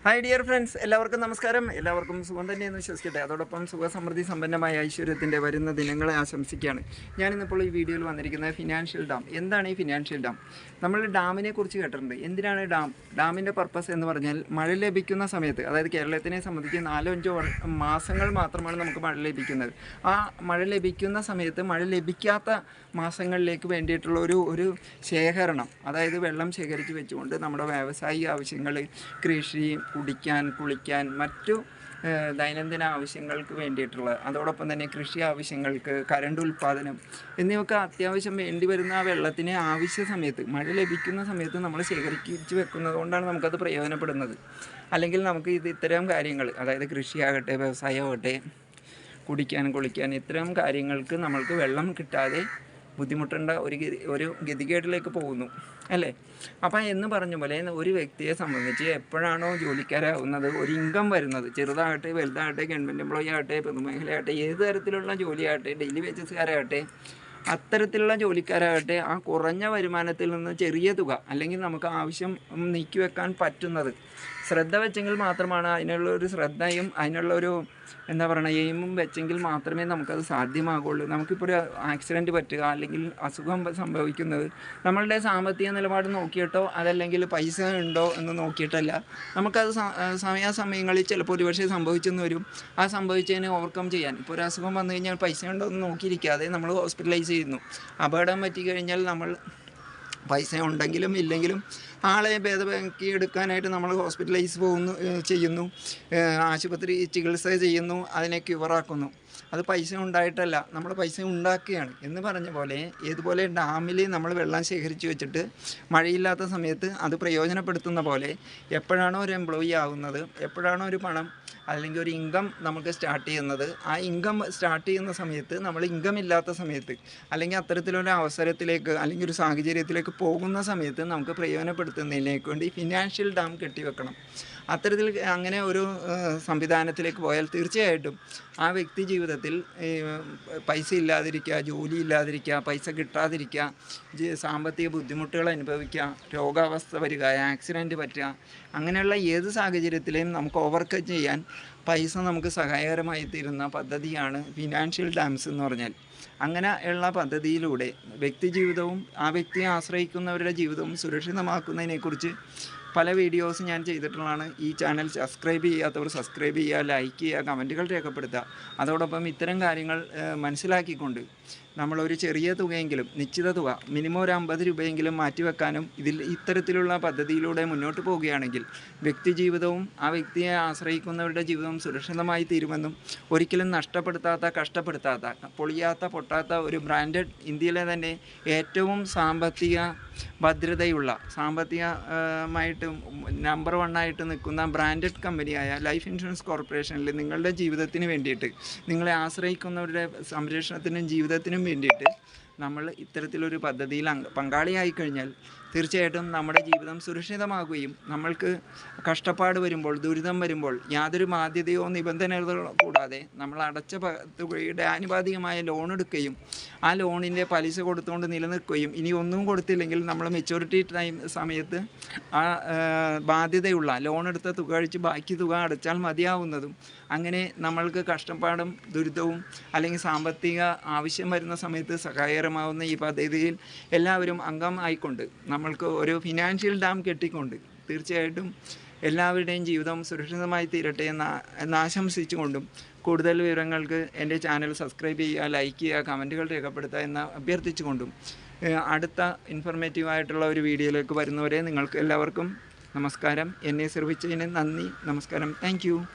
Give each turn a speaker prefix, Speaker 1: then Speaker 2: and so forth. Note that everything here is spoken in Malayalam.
Speaker 1: ഹായ് ഡിയർ ഫ്രണ്ട്സ്, എല്ലാവർക്കും നമസ്കാരം. എല്ലാവർക്കും സുഖം തന്നെയെന്ന് വിശ്വസിക്കട്ടെ. അതോടൊപ്പം സുഖസമൃദ്ധി സമ്പന്നമായ ഐശ്വര്യത്തിൻ്റെ വരുന്ന ദിനങ്ങളെ ആശംസിക്കുകയാണ്. ഞാനിന്നിപ്പോൾ ഈ വീഡിയോയിൽ വന്നിരിക്കുന്നത് ഫിനാൻഷ്യൽ ഡാം. എന്താണ് ഈ ഫിനാൻഷ്യൽ ഡാം? നമ്മൾ ഡാമിനെ കുറിച്ച് കേട്ടിട്ടുണ്ട്. എന്തിനാണ് ഡാമിൻ്റെ പർപ്പസ് എന്ന് പറഞ്ഞാൽ മഴ ലഭിക്കുന്ന സമയത്ത്, അതായത് കേരളത്തിനെ സംബന്ധിച്ച് 4-5 മാസങ്ങൾ മാത്രമാണ് നമുക്ക് മഴ ലഭിക്കുന്നത്. ആ മഴ ലഭിക്കുന്ന സമയത്ത് മഴ ലഭിക്കാത്ത മാസങ്ങളിലേക്ക് വേണ്ടിയിട്ടുള്ള ഒരു ശേഖരണം, അതായത് വെള്ളം ശേഖരിച്ച് വെച്ചുകൊണ്ട് നമ്മുടെ വ്യാവസായിക ആവശ്യങ്ങൾ, കൃഷി, കുടിക്കാൻ, കുളിക്കാൻ, മറ്റു ദൈനംദിന ആവശ്യങ്ങൾക്ക് വേണ്ടിയിട്ടുള്ള, അതോടൊപ്പം തന്നെ കൃഷി ആവശ്യങ്ങൾക്ക്, കരണ്ട് ഉൽപ്പാദനം എന്നിവയൊക്കെ അത്യാവശ്യം വേണ്ടി വരുന്ന ആ വെള്ളത്തിന് ആവശ്യ സമയത്ത്, മഴ ലഭിക്കുന്ന സമയത്ത് നമ്മൾ ശേഖരിച്ച് വെക്കുന്നത് കൊണ്ടാണ് നമുക്കത് പ്രയോജനപ്പെടുന്നത്. അല്ലെങ്കിൽ നമുക്ക് ഇത്തരം കാര്യങ്ങൾ, അതായത് കൃഷിയാകട്ടെ, വ്യവസായമാകട്ടെ, കുടിക്കാൻ, കുളിക്കാൻ, ഇത്തരം കാര്യങ്ങൾക്ക് നമ്മൾക്ക് വെള്ളം കിട്ടാതെ ബുദ്ധിമുട്ടേണ്ട ഒരു ഗതികേടിലേക്ക് പോകുന്നു അല്ലേ? അപ്പം എന്ന് പറഞ്ഞ പോലെ ഒരു വ്യക്തിയെ സംബന്ധിച്ച് എപ്പോഴാണോ ജോലിക്കാരാകുന്നത്, ഒരു ഇൻകം വരുന്നത്, ചെറുതാകട്ടെ വലുതാകട്ടെ, ഗവൺമെൻറ് എംപ്ലോയി ആകട്ടെ, പൊതുമേഖലയാകട്ടെ, ഏത് തരത്തിലുള്ള ജോലിയാകട്ടെ, ഡെയിലി വേജസ്കാരാകട്ടെ, അത്തരത്തിലുള്ള ജോലിക്കാരാകട്ടെ, ആ കുറഞ്ഞ വരുമാനത്തിൽ നിന്ന് ചെറിയ തുക, അല്ലെങ്കിൽ നമുക്ക് ആവശ്യം നീക്കിവെക്കാൻ പറ്റുന്നത്, ശ്രദ്ധ വെച്ചെങ്കിൽ മാത്രമാണ്, അതിനുള്ളൊരു ശ്രദ്ധയും അതിനുള്ളൊരു എയിമും വെച്ചെങ്കിൽ മാത്രമേ നമുക്കത് സാധ്യമാകുള്ളൂ. നമുക്കിപ്പോൾ ഒരു ആക്സിഡൻറ്റ് പറ്റുക, അല്ലെങ്കിൽ അസുഖം സംഭവിക്കുന്നത് നമ്മളുടെ സാമ്പത്തിക നിലപാട് നോക്കിയിട്ടോ, അതല്ലെങ്കിൽ പൈസ ഉണ്ടോ എന്ന് നോക്കിയിട്ടല്ല. നമുക്കത് സമയാസമയങ്ങളിൽ ചിലപ്പോൾ ഒരുപക്ഷെ സംഭവിച്ചെന്ന് വരും. ആ സംഭവിച്ചതിനെ ഓവർകം ചെയ്യാൻ, ഇപ്പോൾ ഒരു അസുഖം വന്നു കഴിഞ്ഞാൽ പൈസ ഉണ്ടോ എന്ന് നോക്കിയിരിക്കാതെ നമ്മൾ ഹോസ്പിറ്റലൈസ് ചെയ്യുന്നു. അപകടം പറ്റിക്കഴിഞ്ഞാൽ നമ്മൾ പൈസ ഉണ്ടെങ്കിലും ഇല്ലെങ്കിലും ആളെ ഭേദമാക്കി എടുക്കാനായിട്ട് നമ്മൾ ഹോസ്പിറ്റലൈസ് ചെയ്യുന്നു, ആശുപത്രി ചികിത്സ ചെയ്യുന്നു, അതിനെ ക്യൂറാക്കുന്നു. അത് പൈസ ഉണ്ടായിട്ടല്ല, നമ്മൾ പൈസ ഉണ്ടാക്കുകയാണ് എന്ന് പറഞ്ഞ പോലെ, ഏതുപോലെ ഡാമിൽ നമ്മൾ വെള്ളം ശേഖരിച്ച് വെച്ചിട്ട് മഴയില്ലാത്ത സമയത്ത് അത് പ്രയോജനപ്പെടുത്തുന്ന പോലെ, എപ്പോഴാണോ ഒരു എംപ്ലോയി ആകുന്നത്, എപ്പോഴാണോ ഒരു പണം അല്ലെങ്കിൽ ഒരു ഇൻകം നമുക്ക് സ്റ്റാർട്ട് ചെയ്യുന്നത്, ആ ഇൻകം സ്റ്റാർട്ട് ചെയ്യുന്ന സമയത്ത്, നമ്മൾ ഇൻകം ഇല്ലാത്ത സമയത്ത്, അല്ലെങ്കിൽ അത്തരത്തിലൊരു അവസരത്തിലേക്ക് അല്ലെങ്കിൽ ഒരു സാഹചര്യത്തിലേക്ക് പോകുന്ന സമയത്ത് നമുക്ക് പ്രയോജനപ്പെടുത്തുന്നതിലേക്ക് വേണ്ടി ഫിനാൻഷ്യൽ ഡാം കെട്ടിവെക്കണം. അത്തരത്തിൽ അങ്ങനെ ഒരു സംവിധാനത്തിലേക്ക് പോയാൽ തീർച്ചയായിട്ടും ആ വ്യക്തി ജീവിതത്തിൽ പൈസ ഇല്ലാതിരിക്കുക, ജോലി ഇല്ലാതിരിക്കുക, പൈസ കിട്ടാതിരിക്കുക, സാമ്പത്തിക ബുദ്ധിമുട്ടുകൾ അനുഭവിക്കുക, രോഗാവസ്ഥ വരിക, ആക്സിഡൻറ്റ് പറ്റുക, അങ്ങനെയുള്ള ഏത് സാഹചര്യത്തിലെയും നമുക്ക് ഓവർകം ചെയ്യാൻ പൈസ നമുക്ക് സഹായകരമായി തീരുന്ന പദ്ധതിയാണ് ഫിനാൻഷ്യൽ ഡാംസ് എന്ന് പറഞ്ഞാൽ. അങ്ങനെ ഉള്ള പദ്ധതിയിലൂടെ വ്യക്തി ജീവിതവും ആ വ്യക്തിയെ ആശ്രയിക്കുന്നവരുടെ ജീവിതവും സുരക്ഷിതമാക്കുന്നതിനെക്കുറിച്ച് പല വീഡിയോസ് ഞാൻ ചെയ്തിട്ടുള്ളതാണ്. ഈ ചാനൽ സബ്സ്ക്രൈബ് ചെയ്യാത്തവർ സബ്സ്ക്രൈബ് ചെയ്യുക, ലൈക്ക് ചെയ്യുക, കമൻറ്റുകൾ രേഖപ്പെടുത്തുക. അതോടൊപ്പം ഇത്തരം കാര്യങ്ങൾ മനസ്സിലാക്കിക്കൊണ്ട് നമ്മളൊരു ചെറിയ തുകയെങ്കിലും, നിശ്ചിത തുക, മിനിമം ഒരു 50 രൂപയെങ്കിലും മാറ്റിവെക്കാനും ഇത്തരത്തിലുള്ള പദ്ധതിയിലൂടെ മുന്നോട്ട് പോവുകയാണെങ്കിൽ വ്യക്തി ജീവിതവും ആ വ്യക്തിയെ ആശ്രയിക്കുന്നവരുടെ ജീവിതവും സുരക്ഷിതമായി തീരുമെന്നും, ഒരിക്കലും നഷ്ടപ്പെടുത്താത്ത, കഷ്ടപ്പെടുത്താത്ത, പൊളിയാത്ത, പൊട്ടാത്ത ഒരു ബ്രാൻഡഡ്, ഇന്ത്യയിലെ തന്നെ ഏറ്റവും സാമ്പത്തിക ഭദ്രതയുള്ള, സാമ്പത്തികമായിട്ട് നമ്പർ 1 ആയിട്ട് നിൽക്കുന്ന ബ്രാൻഡഡ് കമ്പനിയായ ലൈഫ് ഇൻഷുറൻസ് കോർപ്പറേഷനിൽ നിങ്ങളുടെ ജീവിതത്തിന് വേണ്ടിയിട്ട്, നിങ്ങളെ ആശ്രയിക്കുന്നവരുടെ സംരക്ഷണത്തിനും ജീവിതത്തിനും വേണ്ടിയിട്ട് നമ്മൾ ഇത്തരത്തിലൊരു പദ്ധതിയിൽ പങ്കാളിയായി കഴിഞ്ഞാൽ തീർച്ചയായിട്ടും നമ്മുടെ ജീവിതം സുരക്ഷിതമാകുകയും, നമ്മൾക്ക് കഷ്ടപ്പാട് വരുമ്പോൾ, ദുരിതം വരുമ്പോൾ യാതൊരു ബാധ്യതയോ നിബന്ധനകളോ കൂടാതെ നമ്മൾ അടച്ച തുകയുടെ ആനുപാതികമായ ലോൺ എടുക്കുകയും, ആ ലോണിൻ്റെ പലിശ കൊടുത്തുകൊണ്ട് നിലനിൽക്കുകയും, ഇനി ഒന്നും കൊടുത്തില്ലെങ്കിൽ നമ്മൾ മെച്യൂരിറ്റി സമയത്ത് ആ ബാധ്യതയുള്ള ലോൺ എടുത്ത തുക കഴിച്ച് ബാക്കി തുക അടച്ചാൽ മതിയാവുന്നതും, അങ്ങനെ നമ്മൾക്ക് കഷ്ടപ്പാടും ദുരിതവും അല്ലെങ്കിൽ സാമ്പത്തിക ആവശ്യം വരുന്ന സമയത്ത് സഹായകരമാവുന്ന ഈ പദ്ധതിയിൽ എല്ലാവരും അംഗമായിക്കൊണ്ട് നമ്മൾക്ക് ഒരു ഫിനാൻഷ്യൽ ഡാം കെട്ടിക്കൊണ്ട് തീർച്ചയായിട്ടും എല്ലാവരുടെയും ജീവിതം സുരക്ഷിതമായി തീരട്ടെ എന്ന് ആശംസിച്ചുകൊണ്ടും, കൂടുതൽ വിവരങ്ങൾക്ക് എൻ്റെ ചാനൽ സബ്സ്ക്രൈബ് ചെയ്യുക, ലൈക്ക് ചെയ്യുക, കമൻറ്റുകൾ രേഖപ്പെടുത്തുക എന്ന് അഭ്യർത്ഥിച്ചുകൊണ്ടും, അടുത്ത ഇൻഫർമേറ്റീവായിട്ടുള്ള ഒരു വീഡിയോയിലേക്ക് വരുന്നവരെ നിങ്ങൾക്ക് എല്ലാവർക്കും നമസ്കാരം. എന്നെ ശ്രമിച്ചതിന് നന്ദി. നമസ്കാരം. താങ്ക്